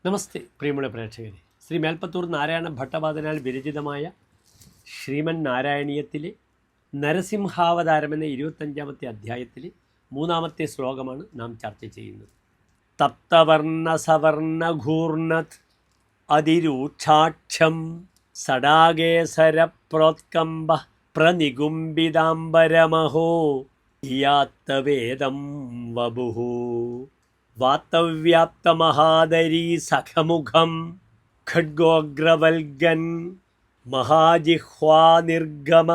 നമസ്തേ പ്രിയമുള്ള പ്രേക്ഷകരെ. ശ്രീ മേൽപ്പത്തൂർ നാരായണ ഭട്ടപാദനാൽ വിരചിതമായ ശ്രീമൻ നാരായണീയത്തിലെ നരസിംഹാവതാരമെന്ന 25-ാമത്തെ അധ്യായത്തിലെ 3-ാമത്തെ ശ്ലോകമാണ് നാം ചർച്ച ചെയ്യുന്നത്. തപ്തവർണ്ണ സവർണ്ണ ഘൂർണത് അതിരൂക്ഷാക്ഷം സടാകേസര പ്രോത്കമ്പ പ്രനികുംബിതാംബരമഹോ യാത്തവേദം വപുഹു വാത്തവ്യാപ്തമഹാദരീ സഖമുഖം ഖഡ്ഗോഗ്രവൽഗൻ മഹാജിഹ്വാനിർഗമ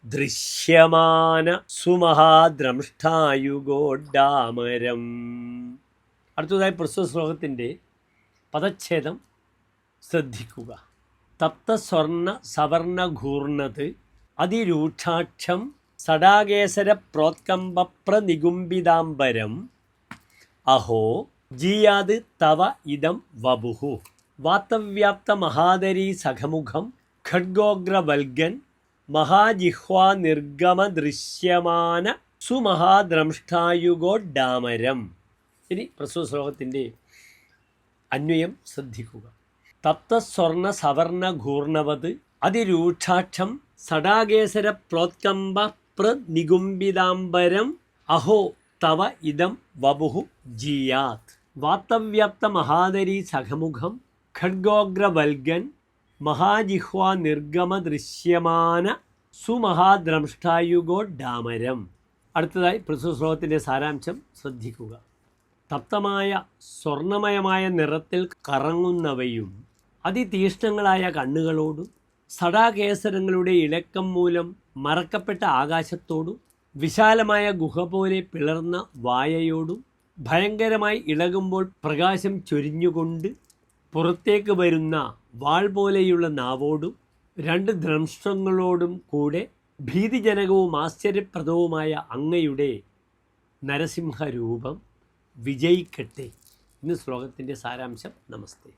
ദൃശ്യമാന സുമഹാദ്രംഷ്ടായുഗോഡാമരം. അടുത്തതായി പ്രസ്തുത ശ്ലോകത്തിൻ്റെ പദച്ഛേദം ശ്രദ്ധിക്കുക. തപ്തസ്വർണ്ണ സവർണ ഘൂർണത് അതിരൂക്ഷാക്ഷം സടാകേസര പ്രോത്കമ്പ പ്രനികുംബിതാംബരം അഹോ ജീയാത് തവ ഇദം വപുഹു വാത്തവ്യാപ്ത മഹാദരീ സഖമുഖം ഖഡ്ഗോഗ്രവൽഗൻ മഹാജിഹ്വാ നിർഗമ ദൃശ്യമാന സുമഹാദ്രംഷ്ടായുഗോഡാമരം. ഇനി പ്രസ്തുത ശ്ലോകത്തിൻ്റെ അന്വയം ശ്രദ്ധിക്കുക. തപ്തസ്വർണ്ണ സവർണ ഘൂർണവത് അതിരൂക്ഷാക്ഷം സടാകേസര പ്രോത്കമ്പ പ്രനികുംബിതാംബരം അഹോ തവ ഇദം വപുഹു ജീയാത് വാത്തവ്യാപ്ത മഹാദരീ സഖമുഖം ഖഡ്ഗോഗ്രവൽഗൻ മഹാജിഹ്വാ നിർഗമ ദൃശ്യമാന സുമഹാദ്രംഷ്ടായുഗോഡാമരം. അടുത്തതായി പ്രസ്തുത ശ്ലോകത്തിൻ്റെ സാരാംശം ശ്രദ്ധിക്കുക. തപ്തമായ സ്വർണമയമായ നിറത്തിൽ കറങ്ങുന്നവയും അതിതീഷ്ണങ്ങളായ കണ്ണുകളോടും സടാകേസരങ്ങളുടെ ഇളക്കം മൂലം മറക്കപ്പെട്ട ആകാശത്തോടും വിശാലമായ ഗുഹ പോലെ പിളർന്ന വായയോടും ഭയങ്കരമായി ഇളകുമ്പോൾ പ്രകാശം ചൊരിഞ്ഞുകൊണ്ട് പുറത്തേക്ക് വരുന്ന വാൾ പോലെയുള്ള നാവോടും 2 ദ്രംഷ്ടങ്ങളോടും കൂടെ ഭീതിജനകവും ആശ്ചര്യപ്രദവുമായ അങ്ങയുടെ നരസിംഹരൂപം വിജയിക്കട്ടെ. ഇന്ന് ശ്ലോകത്തിൻ്റെ സാരാംശം. നമസ്തേ.